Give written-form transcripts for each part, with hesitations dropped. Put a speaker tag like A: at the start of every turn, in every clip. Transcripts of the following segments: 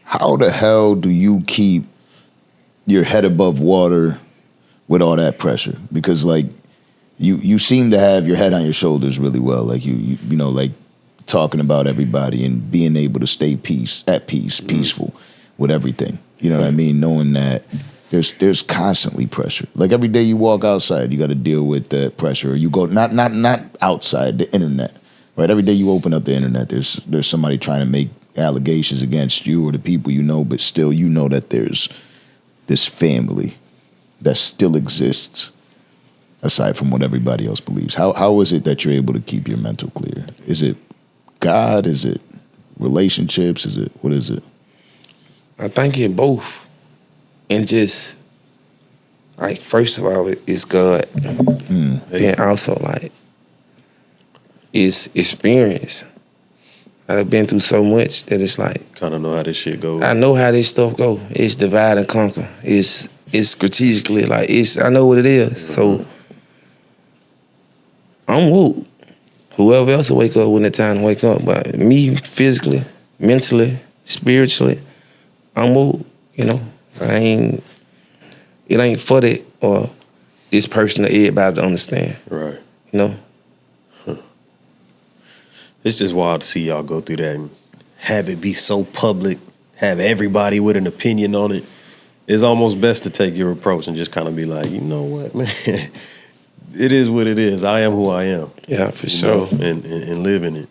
A: How the hell do you keep your head above water with all that pressure? Because like you seem to have your head on your shoulders really well. Like you know, like talking about everybody and being able to stay peaceful with everything. You know what I mean? Knowing that there's constantly pressure. Like every day you walk outside, you got to deal with the pressure. Or you go not outside the internet, right? Every day you open up the internet, there's somebody trying to make allegations against you or the people you know, but still you know that there's this family that still exists aside from what everybody else believes. How is it that you're able to keep your mental clear? Is it God? Is it relationships? What is it?
B: I think it both. And just, like, first of all, it's God. Then also, like, it's experience. I've been through so much that it's like...
C: Kind of know how this shit goes.
B: I know how this stuff go. It's divide and conquer. It's strategically, like, I know what it is. So, I'm woke. Whoever else will wake up when it's time to wake up. But me, physically, mentally, spiritually, I'm woke, you know. It ain't for that or this person or everybody to understand.
C: Right.
B: You know?
C: It's just wild to see y'all go through that and have it be so public, have everybody with an opinion on it. It's almost best to take your approach and just kind of be like, you know what, man, it is what it is. I am who I am.
B: Yeah, for sure.
C: And live in it.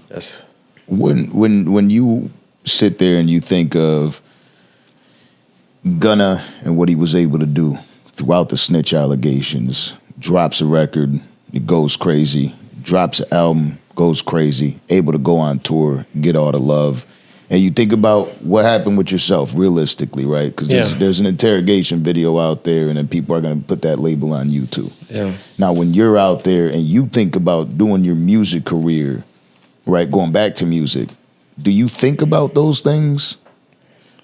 C: That's
A: when you sit there and you think of Gunna and what he was able to do throughout the snitch allegations, drops a record, it goes crazy, drops an album, goes crazy, able to go on tour, get all the love. And you think about what happened with yourself realistically, right? Because there's an interrogation video out there and then people are going to put that label on you too.
B: Yeah.
A: Now, when you're out there and you think about doing your music career, right, going back to music, do you think about those things?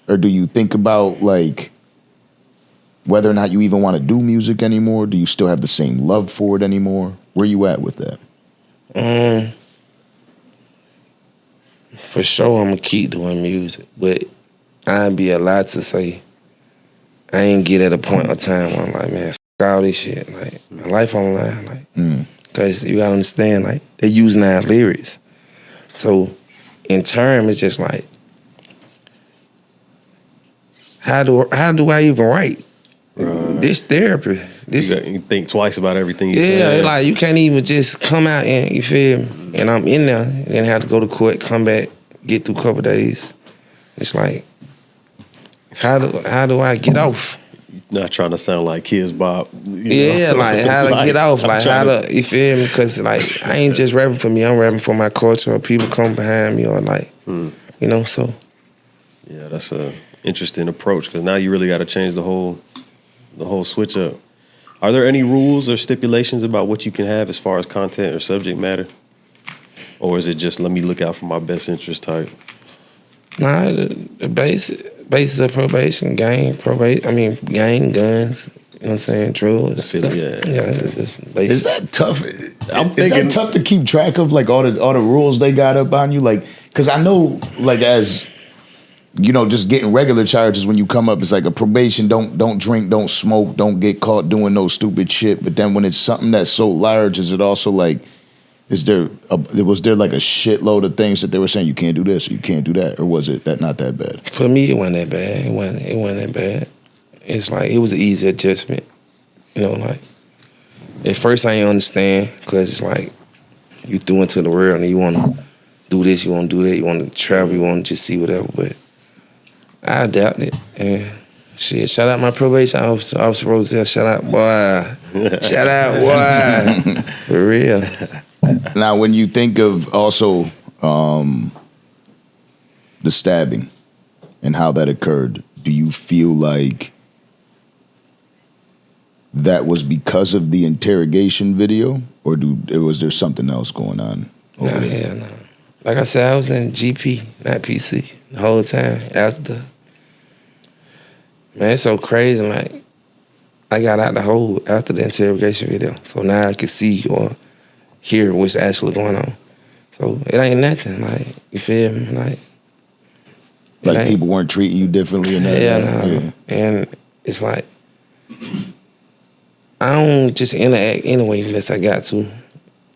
A: Or do you think about, like, whether or not you even want to do music anymore? Do you still have the same love for it anymore? Where you at with that?
B: For sure, I'm going to keep doing music. But I'd be a lie to say I ain't get at a point of time where I'm like, man, all this shit. Like, my life on the line. Like, because you got to understand, like, they're using our lyrics. So, in turn, it's just like, how do I even write? This therapy.
C: you think twice about everything you say.
B: Yeah, like you can't even just come out and, you feel me? And I'm in there and then have to go to court, come back, get through a couple days. It's like, how do I get off?
C: Not trying to sound like Kids Bob.
B: Yeah, like how to get off, like how to, you feel me? Because like I ain't just rapping for me, I'm rapping for my culture or people come behind me or like, you know, so.
C: Yeah, that's a interesting approach because now you really got to change the whole switch up. Are there any rules or stipulations about what you can have as far as content or subject matter? Or is it just let me look out for my best interest type?
B: Nah, the basis of probation, gang, guns, you know what I'm saying, drugs.
A: Is that tough? Is that tough to keep track of, like all the rules they got up on you? Like, because I know, like, as you know, just getting regular charges when you come up, it's like a probation, don't drink, don't smoke, don't get caught doing no stupid shit. But then when it's something that's so large, is it also like, was there like a shitload of things that they were saying you can't do this or you can't do that, or was it that not that bad?
B: For me, it wasn't that bad. It wasn't that bad. It's like it was an easy adjustment. You know, like at first I didn't understand because it's like you threw into the world and you want to do this, you want to do that, you want to travel, you want to just see whatever. But I adapted and shit. Shout out my probation officer Roselle. Shout out, boy. Shout out, boy. For real.
A: Now, when you think of also the stabbing and how that occurred, do you feel like that was because of the interrogation video, or was there something else going on over there?
B: No. Like I said, I was in GP, not PC, the whole time after. Man, it's so crazy. Like, I got out the hole after the interrogation video, so now I can see or hear what's actually going on. So it ain't nothing. Like, you feel me? Like,
A: Like people weren't treating you differently or nothing?
B: Yeah, no. And it's like, I don't just interact anyway unless I got to.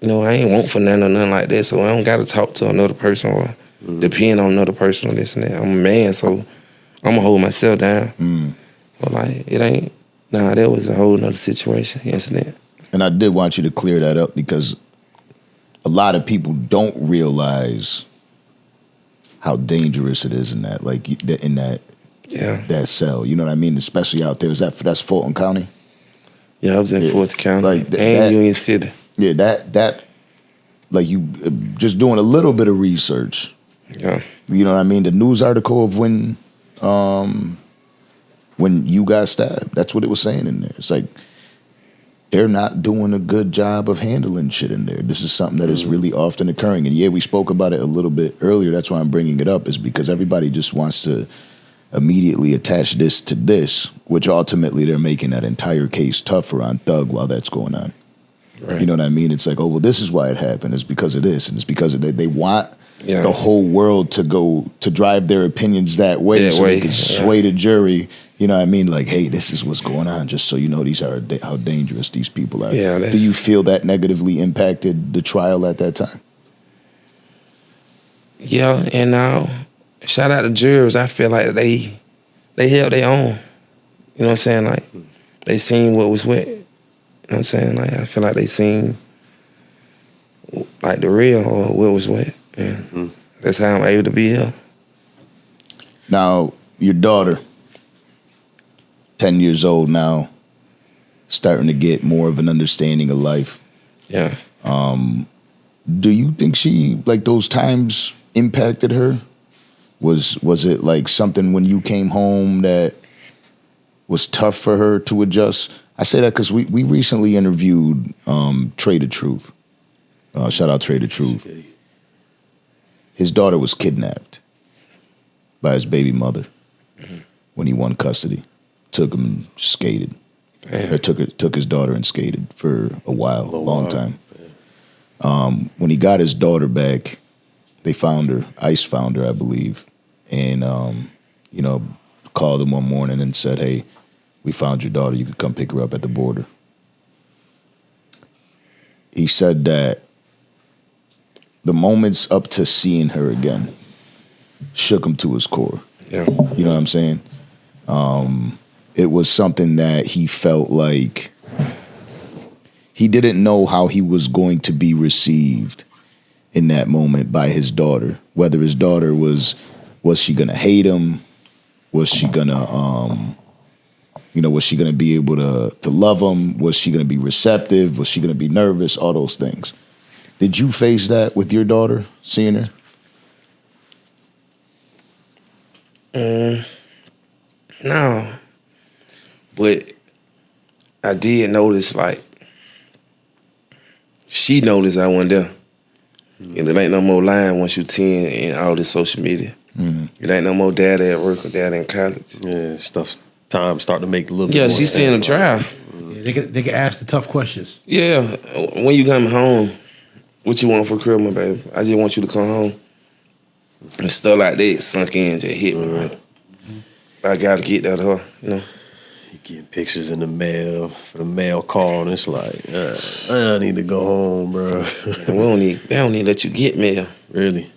B: You know, I ain't want for nothing or nothing like that, so I don't got to talk to another person or depend on another person or this and that. I'm a man, so I'm going to hold myself down. But, like, it ain't, that was a whole nother situation, incident.
A: And I did want you to clear that up because a lot of people don't realize how dangerous it is in that, like, in that cell. You know what I mean? Especially out there. That's Fulton County?
B: Yeah, I was in Fulton County
A: like
B: and Union City.
A: Yeah, that like you just doing a little bit of research.
B: Yeah.
A: You know what I mean? The news article of when you got stabbed, that's what it was saying in there. It's like they're not doing a good job of handling shit in there. This is something that is really often occurring. And yeah, we spoke about it a little bit earlier. That's why I'm bringing it up, is because everybody just wants to immediately attach this to this, which ultimately they're making that entire case tougher on Thug while that's going on. Right. You know what I mean? It's like, oh, well, this is why it happened. It's because of this. And it's because of they want the whole world to drive their opinions that way they can sway the jury. You know what I mean? Like, hey, this is what's going on, just so you know how dangerous these people are.
B: Yeah,
A: do you feel that negatively impacted the trial at that time?
B: Yeah, and now, shout out to jurors. I feel like they held their own. You know what I'm saying? Like, they seen what was wet. You know what I'm saying? Like, I feel like they seen, like, the real or what was wet. And that's how I'm able to be here.
A: Now, your daughter, 10 years old now, starting to get more of an understanding of life.
B: Yeah.
A: Do you think she, like, those times impacted her? Was it, like, something when you came home that was tough for her to adjust? I say that because we recently interviewed Trey the Truth. Shout out Trey the Truth. His daughter was kidnapped by his baby mother when he won custody. Took him and skated. Or took his daughter and skated for a long time. When he got his daughter back, they found her. ICE found her, I believe, and called him one morning and said, "Hey, we found your daughter. You could come pick her up at the border." He said that the moments up to seeing her again shook him to his core.
B: Yeah.
A: You know what I'm saying? It was something that he felt like he didn't know how he was going to be received in that moment by his daughter. Whether his daughter was she gonna hate him? Was she gonna was she gonna be able to love him? Was she gonna be receptive? Was she gonna be nervous? All those things. Did you face that with your daughter, seeing her?
B: No. But I did notice, like, she noticed I wasn't there. And it ain't no more lying once you 10 in all this social media. It ain't no more dad at work or dad in college.
C: Yeah, time starting to make a little bit more
B: Yeah, she's seeing a trial.
D: Yeah, they can ask the tough questions.
B: Yeah, when you come home, what you want for Christmas, baby? I just want you to come home. And stuff like that sunk in, just hit me, right? I gotta get that to her, you know.
C: You getting pictures in the mail for the mail call, and it's like, I need to go home, bro.
B: They don't need to let you get mail.
C: Really?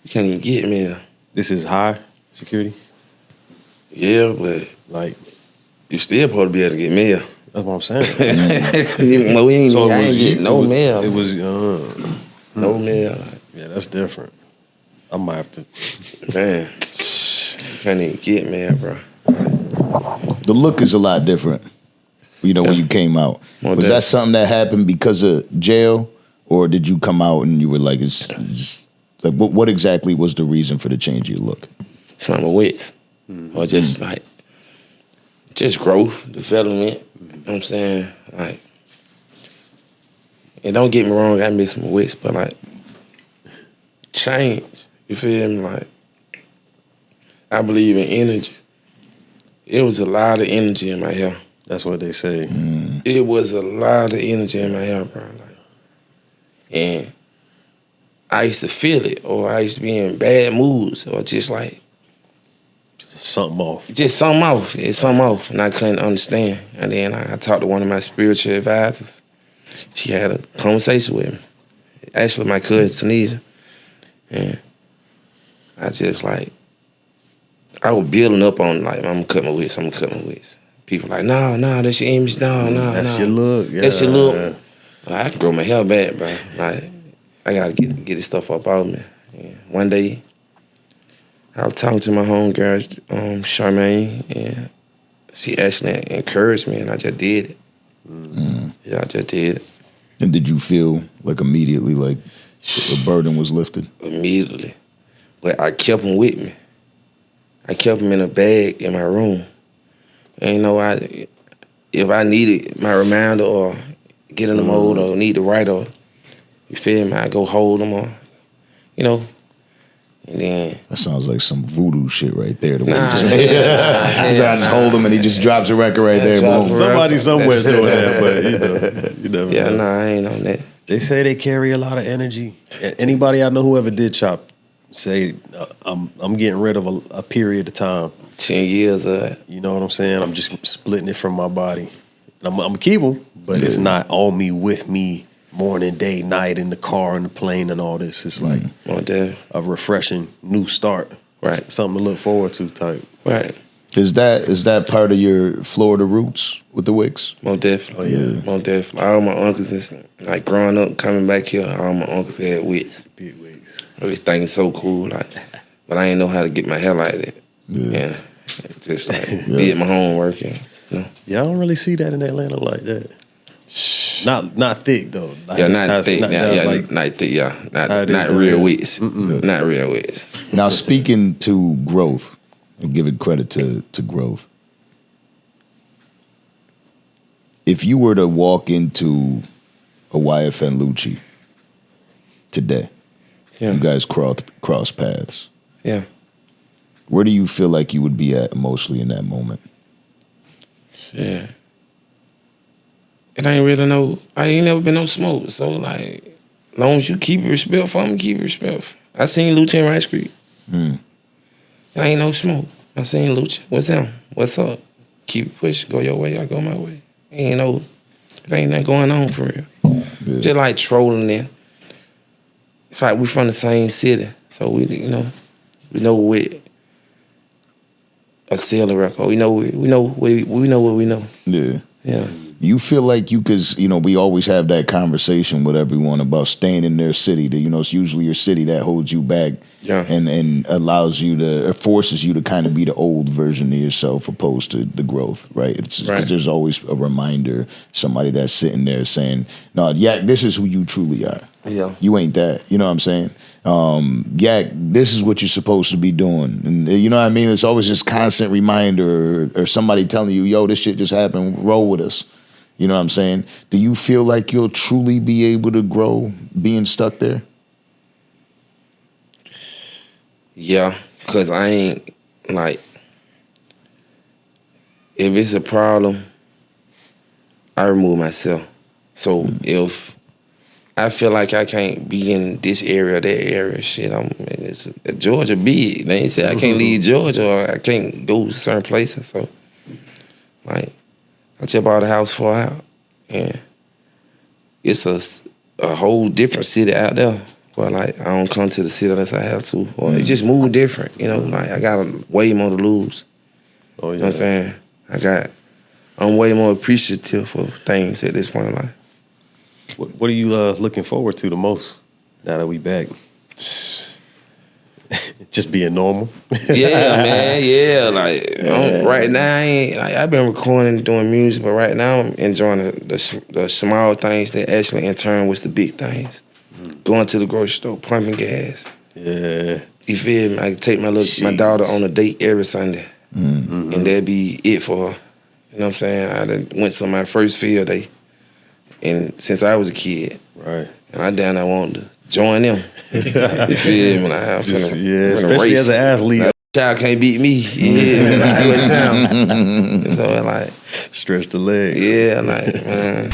B: You can't even get mail.
C: This is high security?
B: Yeah, but like you still supposed to be able to get mail.
C: That's what I'm saying.
B: I ain't get no mail.
C: It was
B: no mail.
C: Yeah, that's different. I might have to.
B: Man, can't even get mail, bro.
A: The look is a lot different, when you came out. Was that something that happened because of jail, or did you come out and you were like, it's like, what exactly was the reason for the change of your look?
B: It's my Wicks. Or just like, just growth, development. You know what I'm saying? Like, and don't get me wrong, I miss my Wicks, but like, change. You feel me? Like, I believe in energy. It was a lot of energy in my hair.
C: That's what they say.
B: It was a lot of energy in my hair, bro. Like, and I used to feel it, or I used to be in bad moods, or just like,
C: something off.
B: Just something off. It's something off, and I couldn't understand. And then I talked to one of my spiritual advisors. She had a conversation with me. Actually, my cousin Tunisia, and I just like I was building up on like I'm gonna cut my wits. People like no, that's your image. No,
C: That's your look. Yeah.
B: That's your look. Like, I can grow my hair back, bro. Like I gotta get this stuff up out of me. Yeah. One day, I was talking to my homegirl, Charmaine, and she actually encouraged me, and I just did it. Yeah, I just did it.
A: And did you feel like immediately like the burden was lifted?
B: Immediately. But I kept them with me. I kept them in a bag in my room. And you know, if I needed my reminder or get in the mode or need to write or, you feel me, I go hold them or, you know. And then
A: That sounds like some voodoo shit right there. The way
B: Nah,
A: you just, I just hold him and he just drops a record right there. Boom.
C: Somebody somewhere's doing that, but you never
B: yeah,
C: know.
B: nah, I ain't on that.
C: They say they carry a lot of energy. Anybody I know who ever did chop say, I'm getting rid of a period of time.
B: 10 years of it.
C: You know what I'm saying? I'm just splitting it from my body. And I'm going to keep them, but it's not on me, with me, morning, day, night, in the car, in the plane, and all this. It's like a refreshing new start.
B: Right.
C: Something to look forward to type.
B: Right.
A: Is that part of your Florida roots with the Wicks?
B: Most definitely.
C: Oh, yeah.
B: Most definitely. All my uncles, like growing up, coming back here, all my uncles had Wicks.
C: Big wigs.
B: Everything is so cool, like, but I didn't know how to get my hair like that.
A: Yeah.
B: Just like did my homework and, you know.
C: Yeah, I don't really see that in Atlanta like that. Not thick though. Like,
B: Yeah, not thick.
C: Not
B: thick. Yeah,
C: How it
B: not
C: is,
B: real
C: yeah.
B: wits. Not real wits.
A: Now, speaking to growth, and giving credit to growth, if you were to walk into a YFN Lucci today,
B: Yeah.
A: you guys cross paths,
B: Yeah.
A: where do you feel like you would be at emotionally in that moment?
B: Yeah. It ain't really I ain't never been no smoke. So, like, long as you keep respect for me, keep respect. I seen Lucci in Rice Creek. It ain't no smoke. I seen Lucci. What's him? What's up? Keep it pushing. Go your way, I go my way. It ain't nothing going on for real.
A: Yeah.
B: Just like trolling there. It's like we from the same city. So we with a seller record. We know what we know.
A: Yeah.
B: Yeah.
A: You feel like you, because, we always have that conversation with everyone about staying in their city. That, it's usually your city that holds you back and allows you or forces you to kind of be the old version of yourself opposed to the growth, right? It's 'cause there's always a reminder, somebody that's sitting there saying, no, Yak, this is who you truly are.
B: Yeah.
A: You ain't that. You know what I'm saying? Yak, this is what you're supposed to be doing. And you know what I mean? It's always this constant reminder or somebody telling you, yo, this shit just happened, roll with us. You know what I'm saying? Do you feel like you'll truly be able to grow being stuck there?
B: Yeah, because I ain't, like, if it's a problem, I remove myself. So if I feel like I can't be in this area or that area, shit, it's Georgia big. They ain't say I can't leave Georgia or I can't go to certain places. So, like, I just bought a house for a house, and it's a whole different city out there. But like, I don't come to the city unless I have to, or it just move different. Like I got way more to lose.
C: Oh yeah.
B: You know what I'm saying? I'm way more appreciative for things at this point in life.
C: What are you looking forward to the most now that we back? Just being normal.
B: Yeah, man. Yeah, like right now, I've been recording and doing music, but right now I'm enjoying the small things that actually in turn was the big things. Going to the grocery store, pumping gas.
C: Yeah.
B: You feel me? I can take my daughter on a date every Sunday, and that'd be it for her. You know what I'm saying? I done went to my first field day, and since I was a kid,
C: Right.
B: and I down there wanted to join them. You feel me? Like,
C: especially as an athlete.
B: Like, child can't beat me. Yeah, man. Like, what sound? So like,
C: Stretch the legs.
B: yeah, like, man.